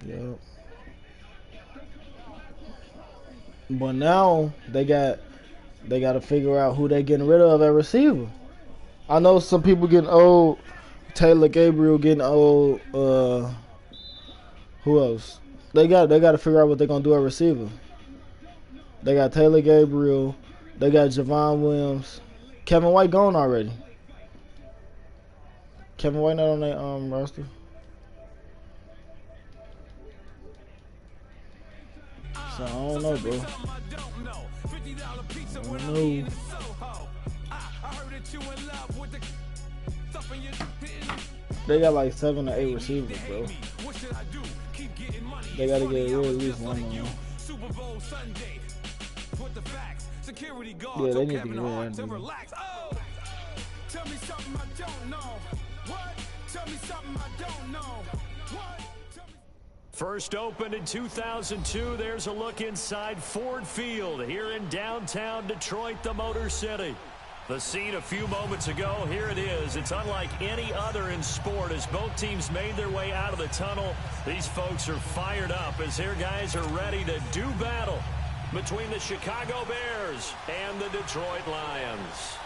Yeah. But now they got to figure out who they getting rid of at receiver. I know some people getting old. Taylor Gabriel getting old. Who else? They got to figure out what they're gonna do at receiver. They got Taylor Gabriel. They got Javon Williams. Kevin White gone already. Kevin White not on their roster. So I don't know, bro. I don't know. They got like 7 or 8 receivers, bro. They gotta get rid of at least one of them. Yeah, they need to get rid of that dude. Tell me something I don't know. What? Tell me something I don't know. What? First opened in 2002. There's a look inside Ford Field here in downtown Detroit, the Motor City. The scene a few moments ago, here it is. It's unlike any other in sport as both teams made their way out of the tunnel. These folks are fired up as their guys are ready to do battle between the Chicago Bears and the Detroit Lions.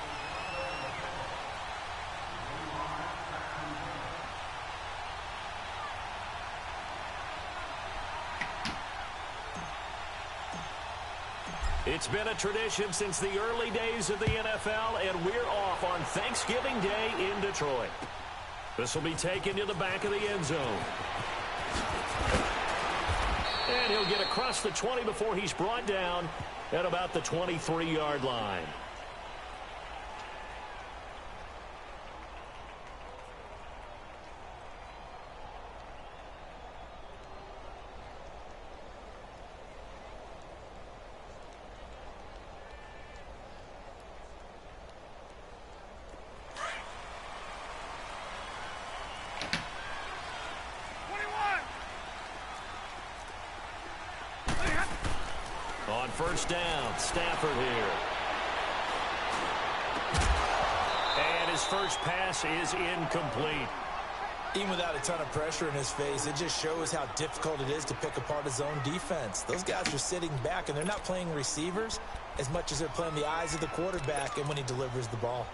It's been a tradition since the early days of the NFL, and we're off on Thanksgiving Day in Detroit. This will be taken to the back of the end zone. And he'll get across the 20 before he's brought down at about the 23-yard line. On first down, Stafford here. And his first pass is incomplete. Even without a ton of pressure in his face, it just shows how difficult it is to pick apart his own defense. Those guys are sitting back, and they're not playing receivers as much as they're playing the eyes of the quarterback and when he delivers the ball.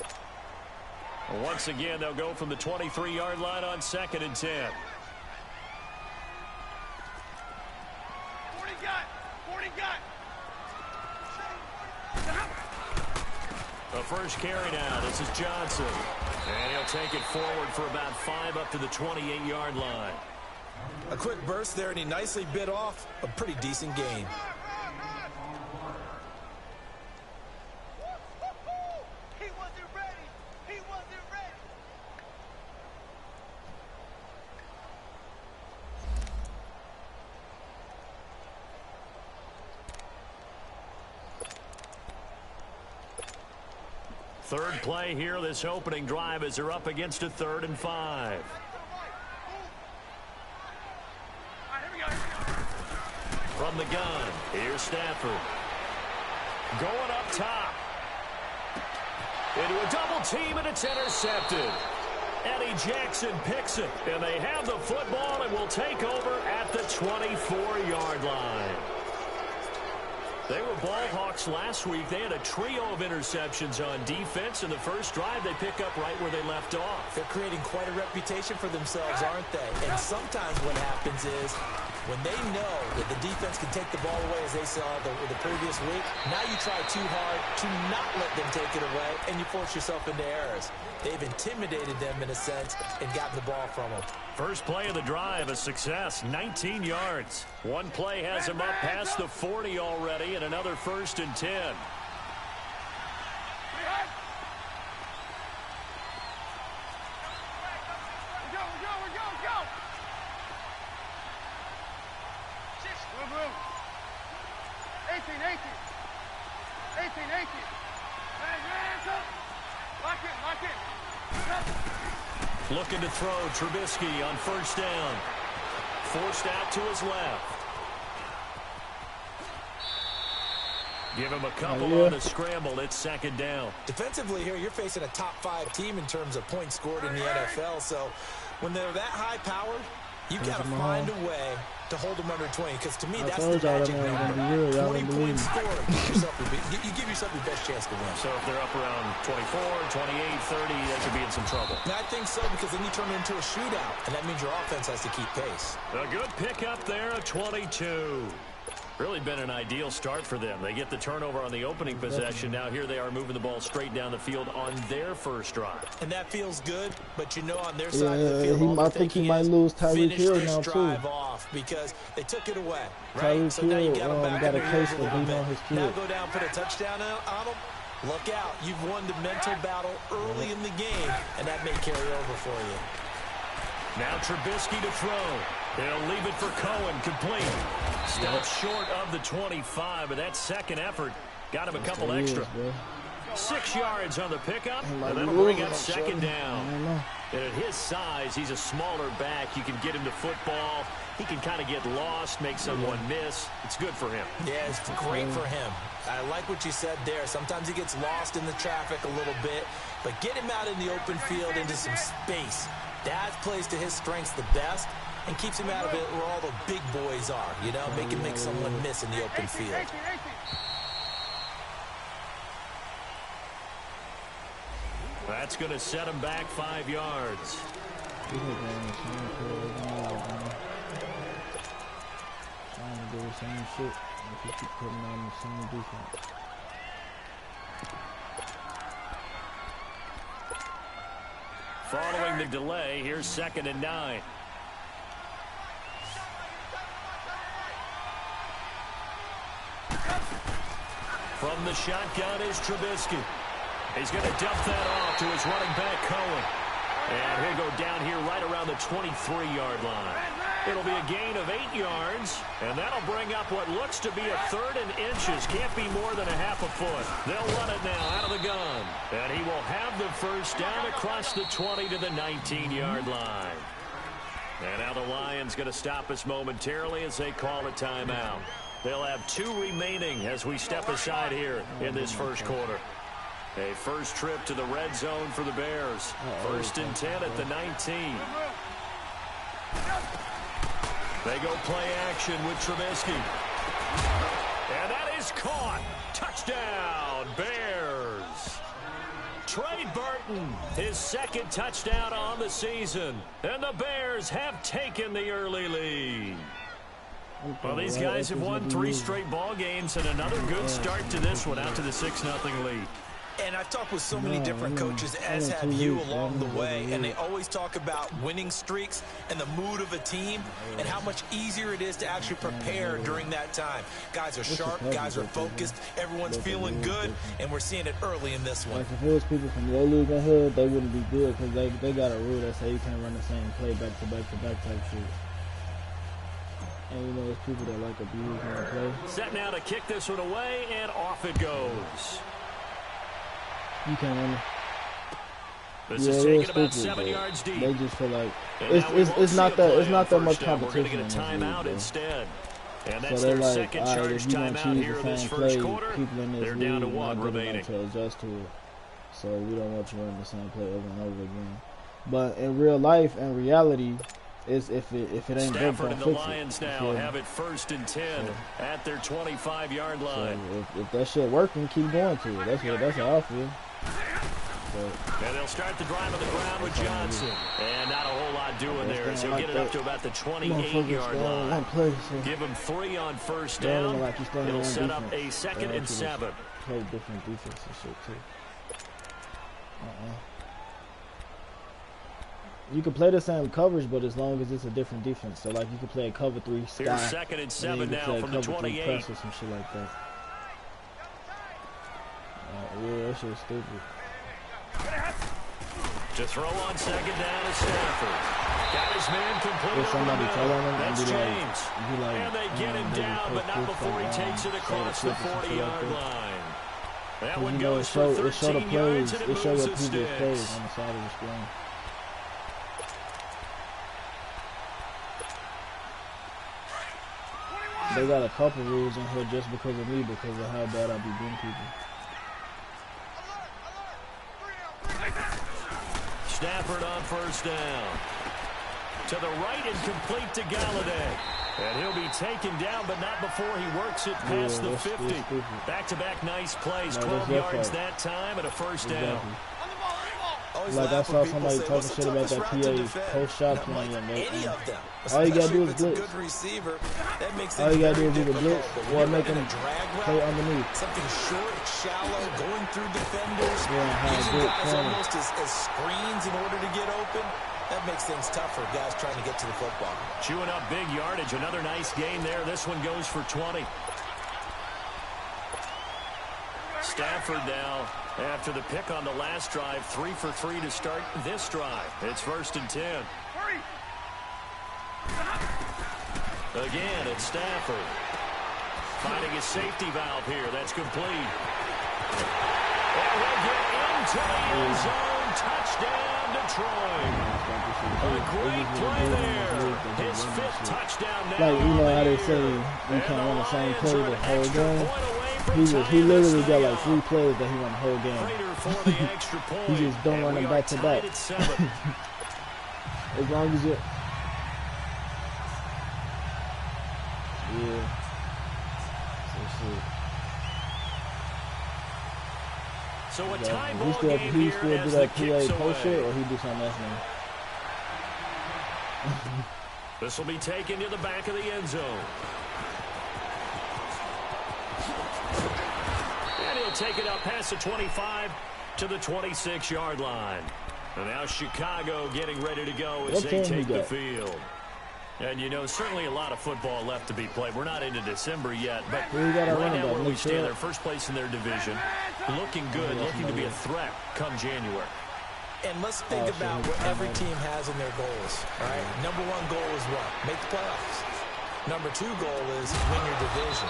Once again, they'll go from the 23-yard line on 2nd and 10. 40 got. The first carry now. This is Johnson. And he'll take it forward for about 5 up to the 28-yard line. A quick burst there, and he nicely bit off a pretty decent gain. He wasn't ready. He wasn't ready. Third play here, this opening drive as they're up against a 3rd and 5. From the gun, here's Stafford. Going up top. Into a double team, and it's intercepted. Eddie Jackson picks it, and they have the football and will take over at the 24-yard line. They were ball hawks last week. They had a trio of interceptions on defense. In the first drive, they pick up right where they left off. They're creating quite a reputation for themselves, aren't they? And sometimes what happens is when they know that the defense can take the ball away, as they saw the previous week, now you try too hard to not let them take it away, and you force yourself into errors. They've intimidated them in a sense and gotten the ball from them. First play of the drive, a success, 19 yards. One play has him up past the 40 already, and another 1st and 10. Looking to throw, Trubisky on first down. Forced out to his left. Give him a couple on the scramble. It's 2nd down. Defensively here, you're facing a top 5 team in terms of points scored in the NFL. So when they're that high-powered, You've got to find a way to hold them under 20, because to me, I that's told the y'all that magic man was number. gonna be real. Y'all 20 don't believe points me. scored. You give yourself your best chance to win. So if they're up around 24, 28, 30, they could be in some trouble. And I think so, because then you turn it into a shootout, and that means your offense has to keep pace. A good pickup there, a 22. Really been an ideal start for them. They get the turnover on the opening possession. Now here they are moving the ball straight down the field on their first drive. And that feels good, but you know on their side of the Yeah, field, I think he might lose Tyreek Hill finish now this too. drive off because they took it away, right? Tyreek So now you got Hill them back got in a the case a for little beating bit. on his Now kid. go down, put a touchdown on them. Look out. You've won the mental battle early in the game, and that may carry over for you. Now Trubisky to throw. He'll leave it for Cohen, complete. Stops short of the 25, but that second effort got him a couple extra. 6 yards on the pickup, and that'll bring up second down. And at his size, he's a smaller back. You can get him to football. He can kind of get lost, make someone miss. It's good for him. Yeah, it's great for him. I like what you said there. Sometimes he gets lost in the traffic a little bit, but get him out in the open field into some space. That plays to his strengths the best and keeps him out of it where all the big boys are, you know, make someone miss in the open field. That's going to set him back 5 yards. Trying to do the same shit. If you keep putting on the same defense. Following the delay, here's 2nd and 9. From the shotgun is Trubisky. He's going to dump that off to his running back, Cohen. And he'll go down here right around the 23-yard line. It'll be a gain of 8 yards, and that'll bring up what looks to be a 3rd and inches. Can't be more than a half a foot. They'll run it now out of the gun. And he will have the first down across the 20 to the 19-yard line. And now the Lions going to stop us momentarily as they call a timeout. They'll have 2 remaining as we step aside here in this first quarter. A first trip to the red zone for the Bears. 1st and 10 at the 19. They go play action with Trubisky. And that is caught. Touchdown, Bears. Trey Burton, his 2nd touchdown on the season. And the Bears have taken the early lead. Well, these guys have won 3 straight ball games and another good start to this one out to the 6-0 lead. And I've talked with so many different coaches, as have you, along the way, and they always talk about winning streaks and the mood of a team and how much easier it is to actually prepare during that time. Guys are sharp, guys are focused, everyone's feeling good, and we're seeing it early in this one. Like if it was people from your league and hood, they wouldn't be good because they got a rule that say you can't run the same play back to back to back type shit. And you know, there's people that like abuse and play. Set now to kick this one away, and off it goes. You can't run it. This is taking about 7 yards deep. They just feel like And now we won't it's see not a that play it's not on that much first down. We're going competition. to get a in this timeout league, instead. And so that's they're their like, second all right, charge if you don't timeout choose here the in this same first play, quarter. people in this They're league down to not 1 good enough remaining. to adjust to it. So we don't want you running the same play over and over again. But in real life and reality, is if it ain't broke, Stafford don't and the fix Lions it. now have it 1st and 10 at their 25-yard line. So if that shit working, keep going to it. That's how I feel. But And they'll start the drive on the ground with Johnson. And not a whole lot doing there as he'll get it up to about the 28-yard line. Give him 3 on first down. It'll set up a 2nd and 7. Play different defense and shit too. You can play the same coverage, but as long as it's a different defense. So like you can play a cover 3 sky. Here's 2nd and 7 now from the 28. Press or some shit like that. Yeah, that shit's stupid. To throw on 2nd down is Stafford. Got his man complete If somebody over the tell middle. him, That's be like, James. And they get him down, but not before he takes it across the 40-yard line. That one goes for 13 yards, and it moves the and sticks. plays on the side of the screen. They got a couple rules in here just because of me, because of how bad I be beating people. Stafford on first down. To the right and complete to Galladay. And he'll be taken down, but not before he works it past the 50. Back-to-back nice plays, 12 yards that time and a first down. Like I saw somebody talking shit about that PA post shot playing. All you gotta do is blitz. All you gotta do is do the blitz or make them play underneath. Something short, shallow, going through defenders, Yeah, using guys almost as screens in order to get open. That makes things tough for guys trying to get to the football. Chewing up big yardage. Another nice gain there. This one goes for 20. Stafford now, after the pick on the last drive, 3 for 3 to start this drive. It's 1st and 10. Again, it's Stafford. Finding his safety valve here. That's complete. And we'll get into the end zone. Touchdown, Detroit. A great play there. His 5th touchdown now. Like, you know how they say you can't run the same play the whole game? He literally got like 3 plays that he won the whole game. He just don't run them back to back. As long as you... Yeah. So a tie ball He still game do here as the that kicks PA post shit, away. or he do something else now? This will be taken to the back of the end zone. And he'll take it up past the 25 to the 26-yard line. And now Chicago getting ready to go as they take the field. And, you know, certainly a lot of football left to be played. We're not into December yet, but right now where we stand, they're first place in their division. Looking good, looking to be a threat come January. And let's think about what every team has in their goals, all right? Number 1 goal is what? Make the playoffs. Number 2 goal is win your division.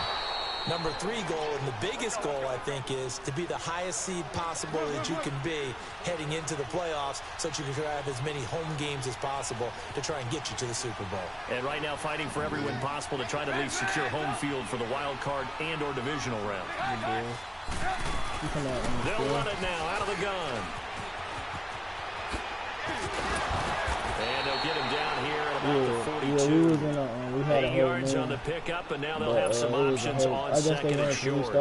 Number 3 goal, and the biggest goal, I think, is to be the highest seed possible that you can be heading into the playoffs so that you can have as many home games as possible to try and get you to the Super Bowl. And right now fighting for every win possible to try to at least secure home field for the wild card and or divisional round. They'll run it now out of the gun. And they'll get him down here at about the 42. We had 8 yards on the pickup, and now they'll have some options on second and short.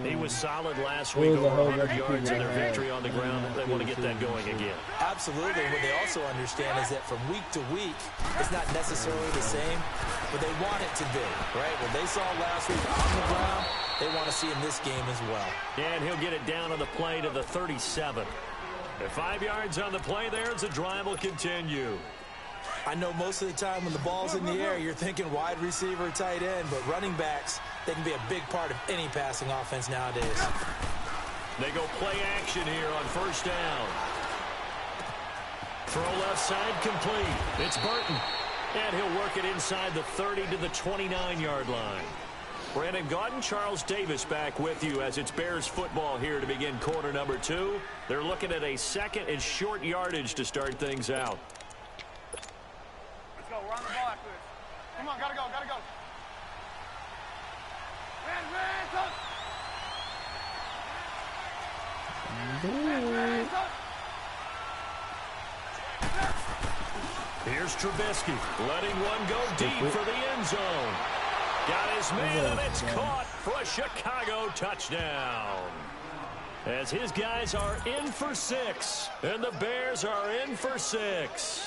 He was solid last week, over 100 yards in their victory on the ground. They want to get that going again. Absolutely. What they also understand is that from week to week, it's not necessarily the same, but they want it to be, right? What they saw last week on the ground, they want to see in this game as well. And he'll get it down on the play to the 37. At 5 yards on the play there, the drive will continue. I know most of the time when the ball's in the air, you're thinking wide receiver, tight end, but running backs, they can be a big part of any passing offense nowadays. They go play action here on first down. Throw left side complete. It's Burton. And he'll work it inside the 30 to the 29-yard line. Brandon Gaudin, Charles Davis back with you as it's Bears football here to begin quarter number 2. They're looking at a second and short yardage to start things out. Let's go. We're on the ball after this. Come on, gotta go, gotta go. Here's Trubisky letting one go deep for the end zone. Got his man, and it's caught for a Chicago touchdown. As his guys are in for 6, and the Bears are in for 6.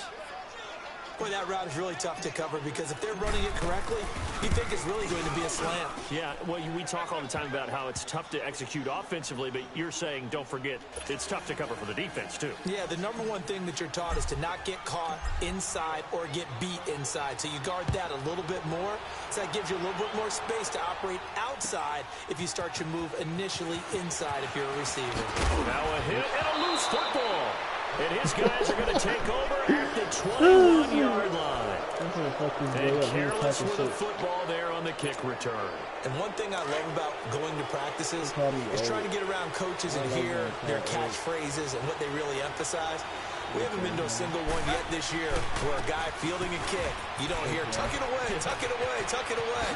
Boy, that route is really tough to cover because if they're running it correctly, you think it's really going to be a slant. Yeah, well, we talk all the time about how it's tough to execute offensively, but you're saying, don't forget, it's tough to cover for the defense, too. Yeah, the number one thing that you're taught is to not get caught inside or get beat inside. So you guard that a little bit more. So that gives you a little bit more space to operate outside if you start your move initially inside if you're a receiver. Now a hit and a loose football. And his guys are going to take over at the 21-yard line. And careless with the football there on the kick return. And one thing I love about going to practices is trying to get around coaches and hear their catchphrases and what they really emphasize. We haven't been to a single one yet this year where a guy fielding a kick, you don't hear, tuck it away, tuck it away, tuck it away.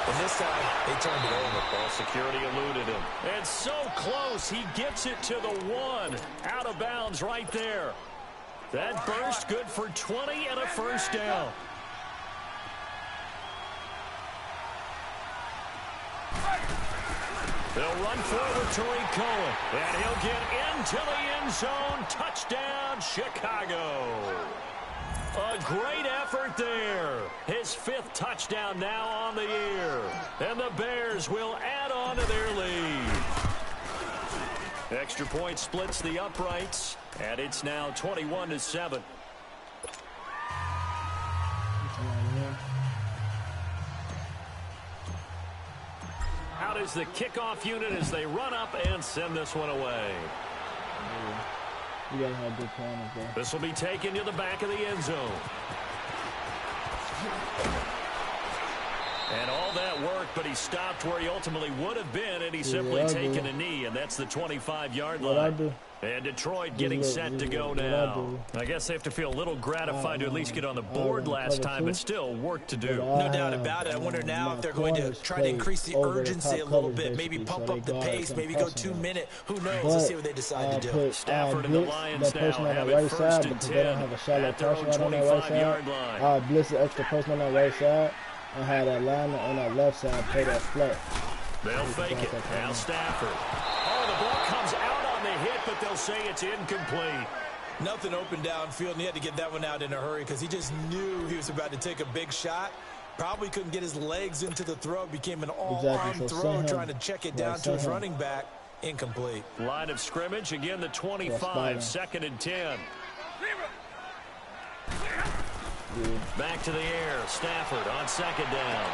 And this time, they turned it over. Ball security eluded him. And so close, he gets it to the 1. Out of bounds right there. That burst good for 20 and a first down. They'll run forward to Cohen, and he'll get into the end zone. Touchdown, Chicago. A great effort there. His 5th touchdown now on the year. And the Bears will add on to their lead. Extra point splits the uprights, and it's now 21-7. Out is the kickoff unit as they run up and send this one away. You gotta have good corners there. This will be taken to the back of the end zone. And all that work, but he stopped where he ultimately would have been, and he's simply taken a knee, and that's the 25-yard line. And Detroit getting set to go now. I guess they have to feel a little gratified to at least get on the board last time, but still work to do. No doubt about it. I wonder now if they're going to try to increase the urgency a little bit, maybe pump up the pace, maybe go 2-minute. Who knows? Let's see what they decide to do. Stafford and the Lions now have it first and 10 at their own 25-yard line. I'll blitz the extra person on that right side and have that lineman on that left side play that flat. They'll fake it. Now Stafford. Oh, the ball comes out on the hit, but they'll say it's incomplete. Nothing open downfield, and he had to get that one out in a hurry because he just knew he was about to take a big shot. Probably couldn't get his legs into the throw. Became an all-arm throw, trying to check it down to his running back. Incomplete. Line of scrimmage, again the 25, 2nd and 10. Back to the air. Stafford on 2nd down.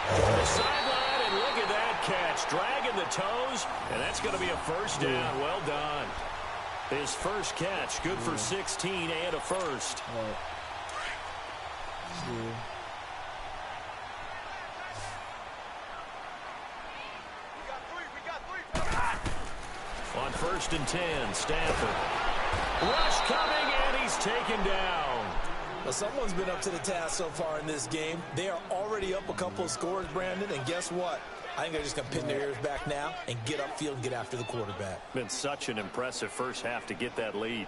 The sideline, and look at that catch. Dragging the toes, and that's going to be a first down. Well done. His first catch, good for 16 and a first. On 1st and 10, Stafford. Rush coming, and he's taken down. Well, someone's been up to the task so far in this game. They are already up a couple of scores, Brandon, and guess what? I think they're just going to pin their ears back now and get upfield and get after the quarterback. Been such an impressive first half to get that lead.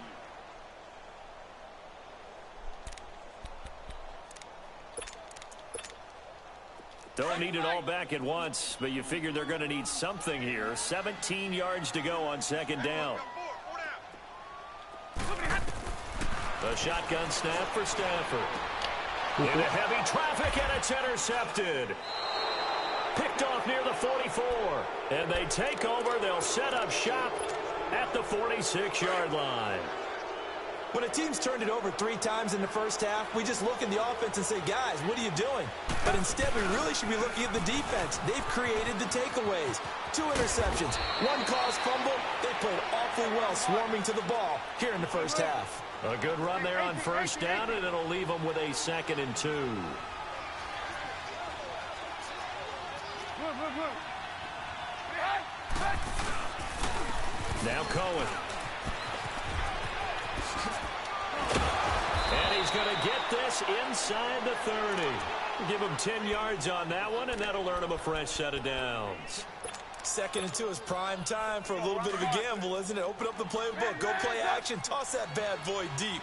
Don't need it all back at once, but you figure they're going to need something here. 17 yards to go on 2nd down. A shotgun snap for Stafford. Into heavy traffic, and it's intercepted. Picked off near the 44. And they take over. They'll set up shop at the 46-yard line. When a team's turned it over 3 times in the first half, we just look at the offense and say, guys, what are you doing? But instead, we really should be looking at the defense. They've created the takeaways. 2 interceptions, 1 caused fumble. They played awfully well swarming to the ball here in the first half. A good run there on 1st down, and it'll leave them with a 2nd and 2. Now Cohen. And he's going to get this inside the 30. Give him 10 yards on that one, and that'll earn him a fresh set of downs. 2nd and 2 is prime time for a little bit of a gamble, isn't it? Open up the playbook, go play action, toss that bad boy deep.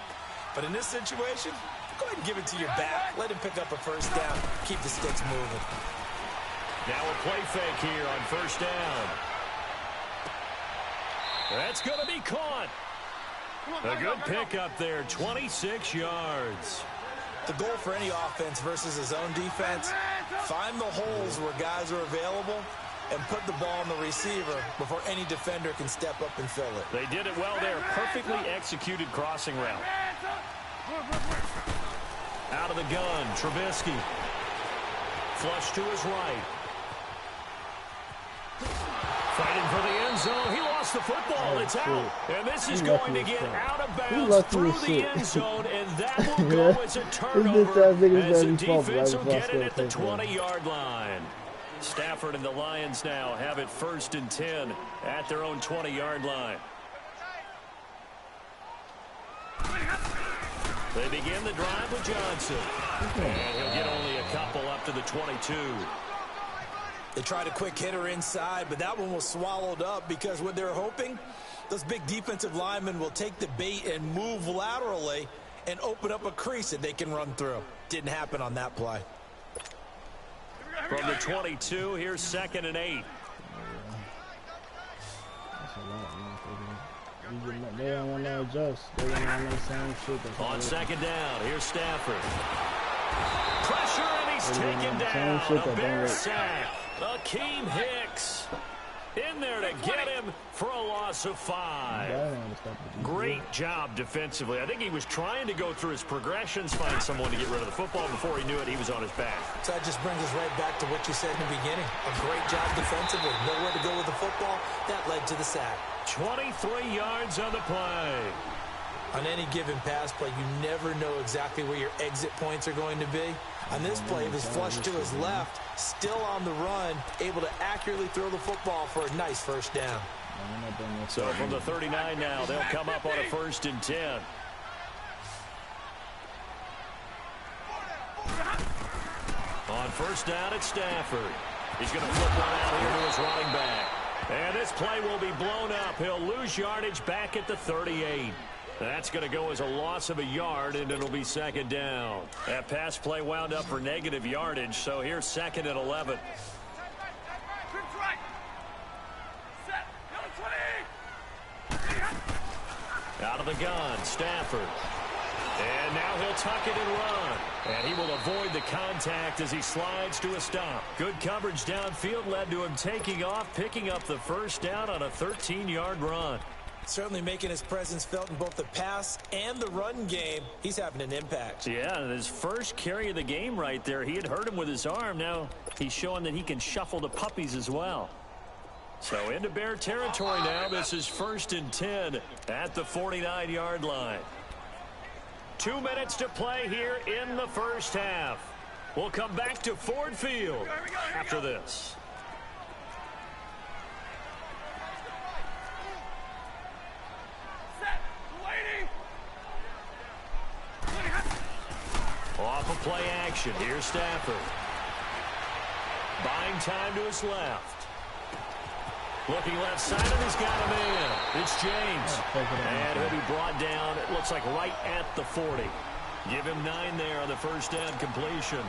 But in this situation, go ahead and give it to your back. Let him pick up a first down. Keep the sticks moving. Now a play fake here on 1st down. That's going to be caught. A good pickup there, 26 yards. The goal for any offense versus his own defense, find the holes where guys are available and put the ball on the receiver before any defender can step up and fill it. They did it well there. Perfectly executed crossing route. Out of the gun, Trubisky. Flush to his right. Fighting for the end zone. He lost the football. It's out. And this is going to get out of bounds through the end zone, and that will go as a turnover as the defense will get it at the 20-yard line. Stafford and the Lions now have it 1st and 10 at their own 20-yard line. They begin the drive with Johnson. And he'll get only a couple up to the 22. They tried a quick hitter inside, but that one was swallowed up because what they're hoping, those big defensive linemen will take the bait and move laterally and open up a crease that they can run through. Didn't happen on that play. From the 22, here's 2nd and 8. That's a lot. They don't want to adjust. They don't want to same shit. On 2nd down, here's Stafford. Pressure, and he's taken down. A Bear sack. Akeem Hicks in there to get him for a loss of 5. Great job defensively. I think he was trying to go through his progressions, find someone to get rid of the football. Before he knew it, he was on his back. So that just brings us right back to what you said in the beginning. A great job defensively. Nowhere to go with the football. That led to the sack. 23 yards on the play. On any given pass play, you never know exactly where your exit points are going to be. On this play, it was flushed to his left, still on the run, able to accurately throw the football for a nice first down. So from the 39 now, they'll come up on a 1st and 10. On 1st down, it's Stafford. He's going to flip one out here to his running back. And this play will be blown up. He'll lose yardage back at the 38. That's going to go as a loss of a yard, and it'll be 2nd down. That pass play wound up for negative yardage, so here's 2nd and 11. Out of the gun, Stafford. And now he'll tuck it and run. And he will avoid the contact as he slides to a stop. Good coverage downfield led to him taking off, picking up the 1st down on a 13-yard run. Certainly making his presence felt in both the pass and the run game. He's having an impact. Yeah, and his first carry of the game right there, he had hurt him with his arm. Now he's showing that he can shuffle the puppies as well. So into Bear territory now. This is 1st and 10 at the 49-yard line. 2 minutes to play here in the first half. We'll come back to Ford Field after this. Off of play action. Here's Stafford. Buying time to his left. Looking left side, and he's got him in. It's James. And he'll be brought down, it looks like right at the 40. Give him 9 there on the 1st down completion.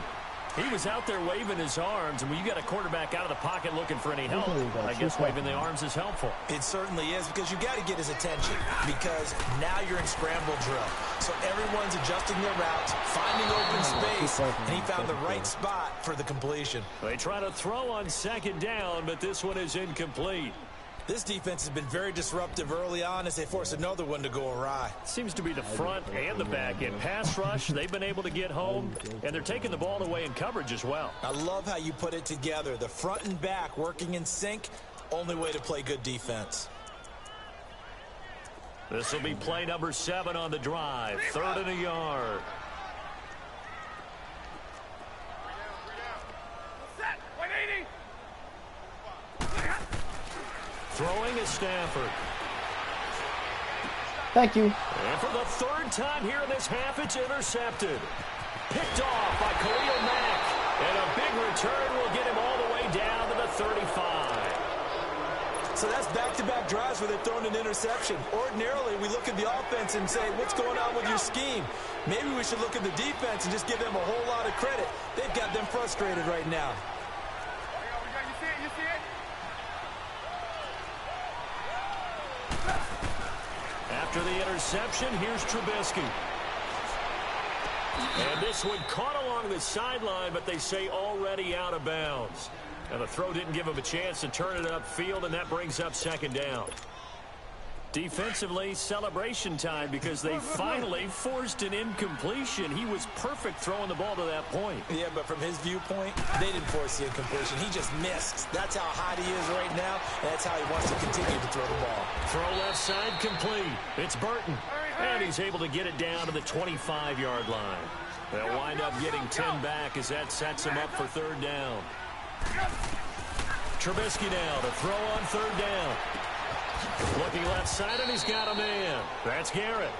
He was out there waving his arms, and when you got a quarterback out of the pocket looking for any help, I guess waving the arms is helpful. It certainly is, because you got to get his attention, because now you're in scramble drill. So everyone's adjusting their routes, finding open space, and he found the right spot for the completion. They try to throw on 2nd down, but this one is incomplete. This defense has been very disruptive early on as they force another one to go awry. Seems to be the front and the back end. Pass rush, they've been able to get home, and they're taking the ball away in coverage as well. I love how you put it together. The front and back working in sync, only way to play good defense. This will be play number 7 on the drive. 3rd and a yard. Throwing is Stafford. Thank you. And for the 3rd time here in this half, it's intercepted. Picked off by Khalil Mack. And a big return will get him all the way down to the 35. So that's back-to-back drives where they've thrown an interception. Ordinarily, we look at the offense and say, what's going on with your scheme? Maybe we should look at the defense and just give them a whole lot of credit. They've got them frustrated right now. You see it? After the interception, here's Trubisky. And this one caught along the sideline, but they say already out of bounds. And the throw didn't give him a chance to turn it upfield, and that brings up 2nd down. Defensively, celebration time because they finally forced an incompletion. He was perfect throwing the ball to that point. Yeah, but from his viewpoint, they didn't force the incompletion. He just missed. That's how hot he is right now, and that's how he wants to continue to throw the ball. Throw left side complete. It's Burton. And he's able to get it down to the 25-yard line. They'll wind up getting 10 back as that sets him up for 3rd down. Trubisky now to throw on 3rd down. Looking left side, and he's got a man. That's Garrett.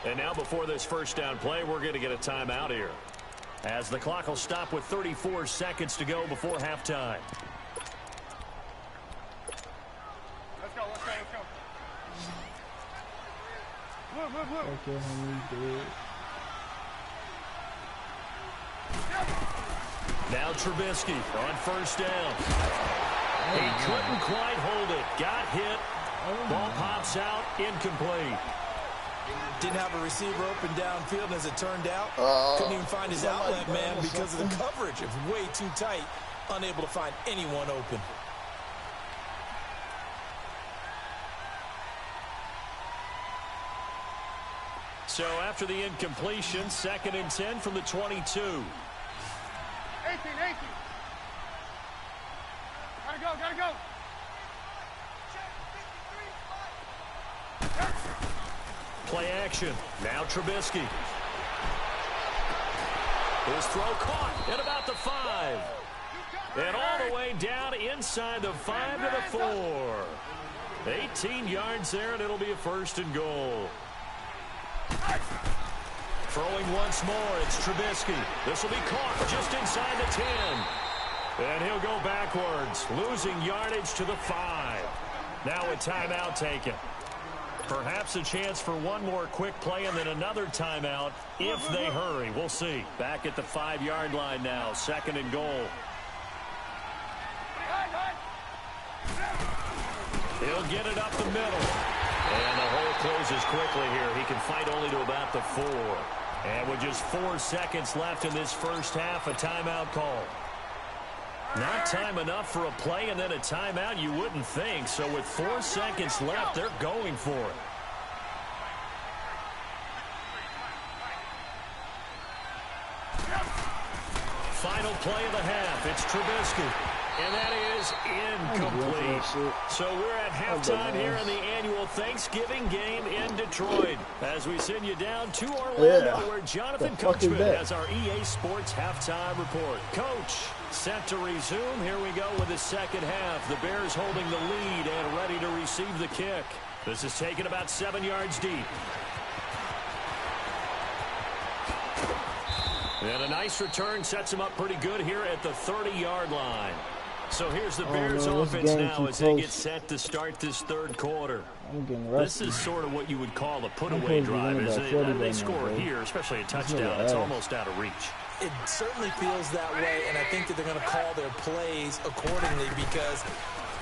And now before this 1st down play, we're going to get a timeout here, as the clock will stop with 34 seconds to go before halftime. Let's go. Move. Okay, homie, good. Now Trubisky on first down. He couldn't quite hold it. Got hit. Ball pops out. Incomplete. Didn't have a receiver open downfield, and as it turned out, couldn't even find his outlet man because of the coverage. It was way too tight. Unable to find anyone open. So after the incompletion, 2nd and 10 from the 22. 18. Gotta go. Play action. Now Trubisky. His throw caught at about the 5. And all the way down inside the 5 to the 4. 18 yards there, and it'll be a 1st and goal. Throwing once more, it's Trubisky. This will be caught just inside the 10. And he'll go backwards, losing yardage to the 5. Now a timeout taken. Perhaps a chance for one more quick play and then another timeout if they hurry. We'll see. Back at the 5-yard line now, 2nd and goal. He'll get it up the middle. And the hole closes quickly here. He can fight only to about the 4. And with just 4 seconds left in this first half, a timeout call. Not time enough for a play and then a timeout, you wouldn't think. So with 4 seconds left, they're going for it. Final play of the half. It's Trubisky. And that is incomplete. So we're at halftime here in the annual Thanksgiving game in Detroit. As we send you down to Orlando, where Jonathan Coachman has our EA Sports halftime report. Coach, set to resume. Here we go with the second half. The Bears holding the lead and ready to receive the kick. This is taken about 7 yards deep. And a nice return sets him up pretty good here at the 30-yard line. So here's the Bears offense now as they get set to start this third quarter. This is sort of what you would call a put-away drive. As they score here, especially a touchdown, it's almost out of reach. It certainly feels that way, and I think that they're going to call their plays accordingly because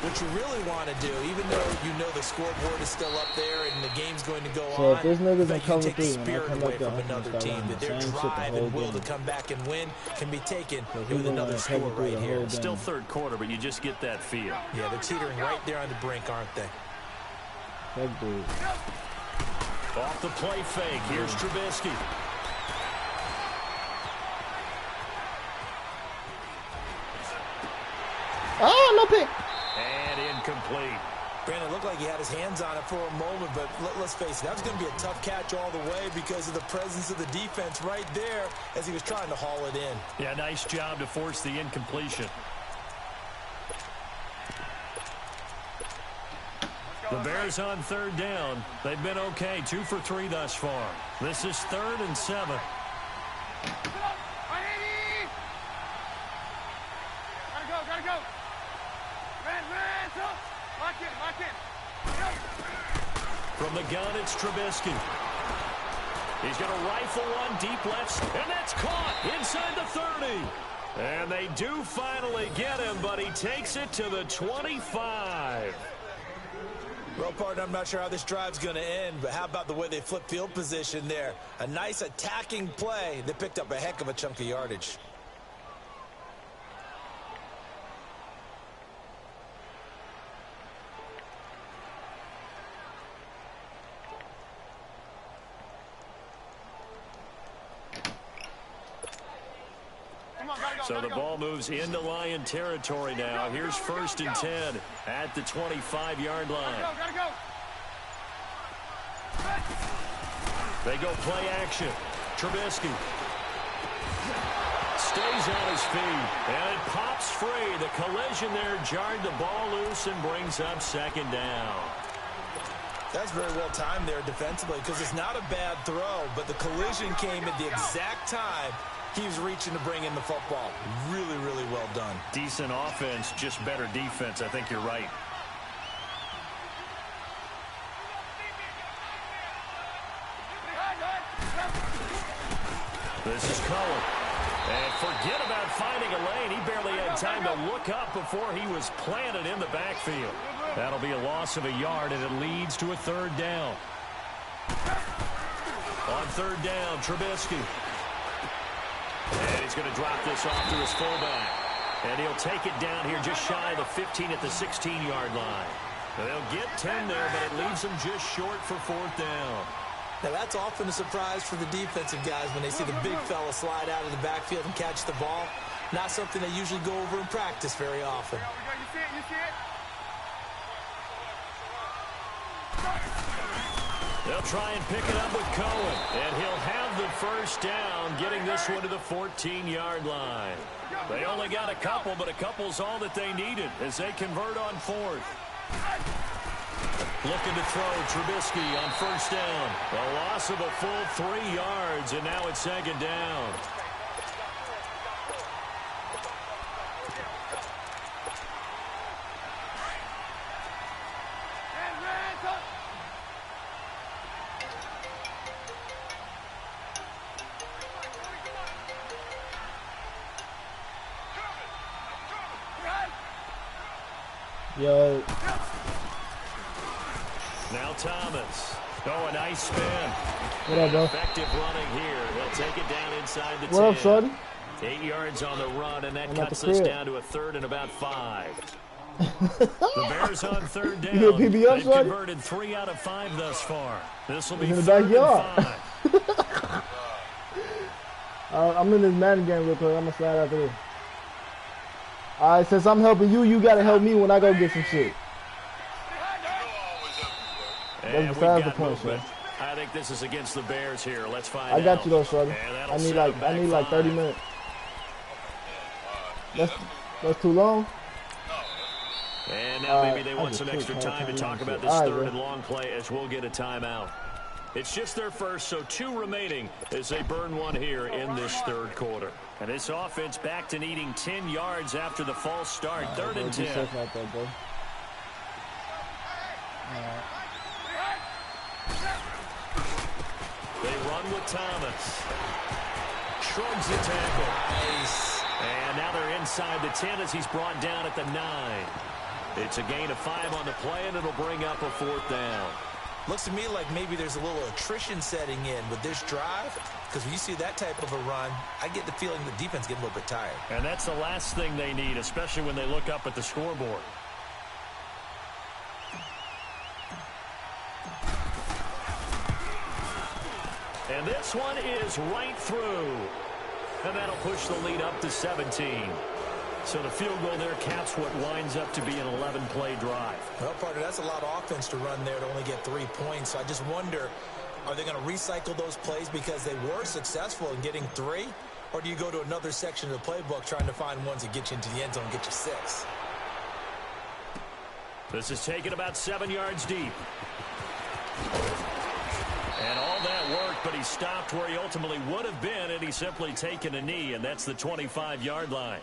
what you really want to do, even though you know the scoreboard is still up there and the game's going to go on, if this nigga's in cover take the 3, when I spirit come away up there, from another team, that their drive and will to come back and win can be taken with another score right here. Still third quarter, but you just get that feel. Yeah, they're teetering right there on the brink, aren't they? Off the play fake, here's Trubisky. Oh, no pick. And incomplete. Brandon, looked like he had his hands on it for a moment, but let's face it, that was going to be a tough catch all the way because of the presence of the defense right there as he was trying to haul it in. Yeah, nice job to force the incompletion. The Bears on third down. They've been okay, 2 for 3 thus far. This is 3rd and 7. Gotta go. Lock in. From the gun, it's Trubisky. He's going to rifle one deep left, and that's caught inside the 30. And they do finally get him, but he takes it to the 25. Well, partner, I'm not sure how this drive's going to end, but how about the way they flip field position there? A nice attacking play. They picked up a heck of a chunk of yardage. So the ball moves into Lion territory now. Here's 1st and 10 at the 25-yard line. Gotta go. They go play action. Trubisky stays on his feet, and it pops free. The collision there jarred the ball loose and brings up 2nd down. That's very well timed there defensively because it's not a bad throw, but the collision came at the exact time he was reaching to bring in the football. Really, really well done. Decent offense, just better defense. I think you're right. This is Cohen. And forget about finding a lane. He barely had time to look up before he was planted in the backfield. That'll be a loss of a yard, and it leads to a third down. On third down, Trubisky. And he's going to drop this off to his fullback. And he'll take it down here just shy of the 15 at the 16-yard line. Now they'll get 10 there, but it leaves them just short for fourth down. Now, that's often a surprise for the defensive guys when they see the big fella slide out of the backfield and catch the ball. Not something they usually go over in practice very often. They'll try and pick it up with Cohen, and he'll have the first down, getting this one to the 14-yard line. They only got a couple, but a couple's all that they needed as they convert on fourth. Looking to throw, Trubisky on first down. A loss of a full 3 yards, and now it's second down. Yo. Now Thomas. Oh, a nice spin. What up, bro? Effective running here. He'll take it down inside the 10. What up, shorty? 8 yards on the run, and that cuts us down to a third and about 5. The Bears on third down. You get PB up, They've shorty? converted 3 out of 5 thus far. This will be In the third and backyard. 5. I'm in this Madden game real quick. I'm gonna slide out there. All right, since I'm helping you, you gotta help me when I go get some shit. And That's we've besides got the point, movement. sir. I think this is against the Bears here. Let's find out. I got you though, shorty. And that'll I need set like them back 30 5. minutes. That's too long. And now maybe they I want just some quit extra calling time to time talk and about shit. this All right, third bro. and long play as we'll get a timeout. It's just their first, so 2 remaining as they burn one here in this third quarter. And this offense back to needing 10 yards after the false start. Third and 10. Out there, bro. They run with Thomas. Shrugs the tackle. Nice. And now they're inside the 10 as he's brought down at the 9. It's a gain of 5 on the play, and it'll bring up a fourth down. Looks to me like maybe there's a little attrition setting in with this drive, because when you see that type of a run, I get the feeling the defense getting a little bit tired. And that's the last thing they need, especially when they look up at the scoreboard. And this one is right through. And that'll push the lead up to 17. So the field goal there caps what winds up to be an 11-play drive. Well, partner, that's a lot of offense to run there to only get 3 points. So I just wonder, are they going to recycle those plays because they were successful in getting 3? Or do you go to another section of the playbook trying to find ones that get you into the end zone and get you 6? This is taken about 7 yards deep. And all that worked, but he stopped where he ultimately would have been, and he's simply taken a knee, and that's the 25-yard line.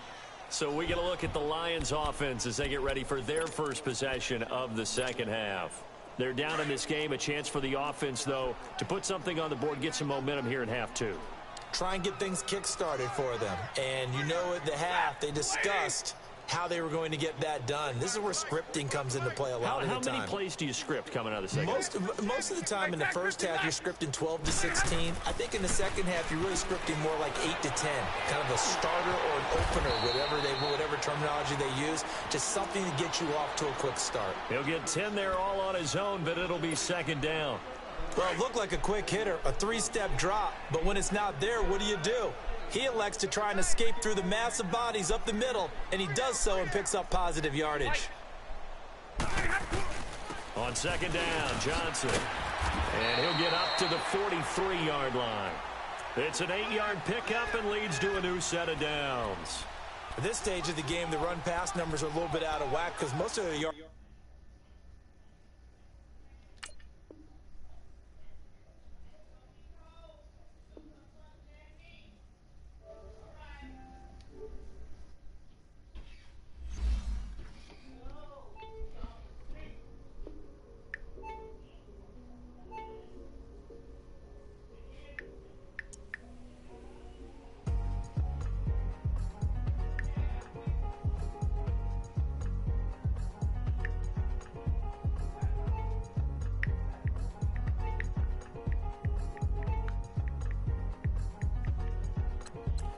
So we get a look at the Lions offense as they get ready for their first possession of the second half. They're down in this game. A chance for the offense, though, to put something on the board, get some momentum here in half 2. Try and get things kick-started for them. And you know at the half, they discussed how they were going to get that done. This is where scripting comes into play a lot of the time. How many plays do you script coming out of the second half? Most of the time in the first half, you're scripting 12 to 16. I think in the second half, you're really scripting more like 8 to 10. Kind of a starter or an opener, whatever terminology they use. Just something to get you off to a quick start. He'll get 10 there all on his own, but it'll be second down. Well, it looked like a quick hitter, a 3-step drop. But when it's not there, what do? He elects to try and escape through the massive bodies up the middle, and he does so and picks up positive yardage. On second down, Johnson. And he'll get up to the 43-yard line. It's an 8-yard pickup and leads to a new set of downs. At this stage of the game, the run-pass numbers are a little bit out of whack because most of the yards.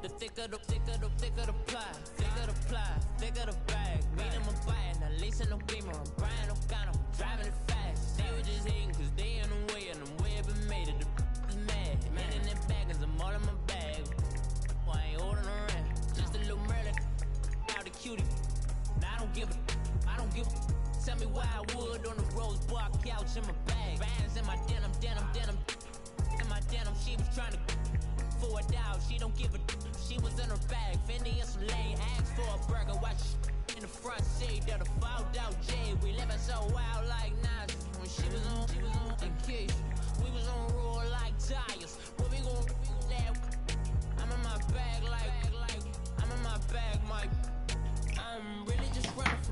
The thicker the ply, thicker the ply, thicker the bag. Made them a buy, now lacing no beamer. I'm buying no gun, I'm driving it fast. They were just hating cause they in the way, and the way it been made it. The is mad. Man in that bag, cause I'm all in my bag. Well, I ain't holding around. Just a little Merlin, out the cutie. Now I don't give a. Tell me why I would on the rose bar couch in my bag. Bands in my denim. In my denim, she was trying to for it out. She don't give a. She was in her bag. Fendi and some lane. Asked for a burger. Watch in the front seat. That a fouled out J. We living so wild like Nas. When she was on vacation. We was on roll like tires. What we gon' that? I'm in my bag like I'm in my bag, Mike. I'm really just running for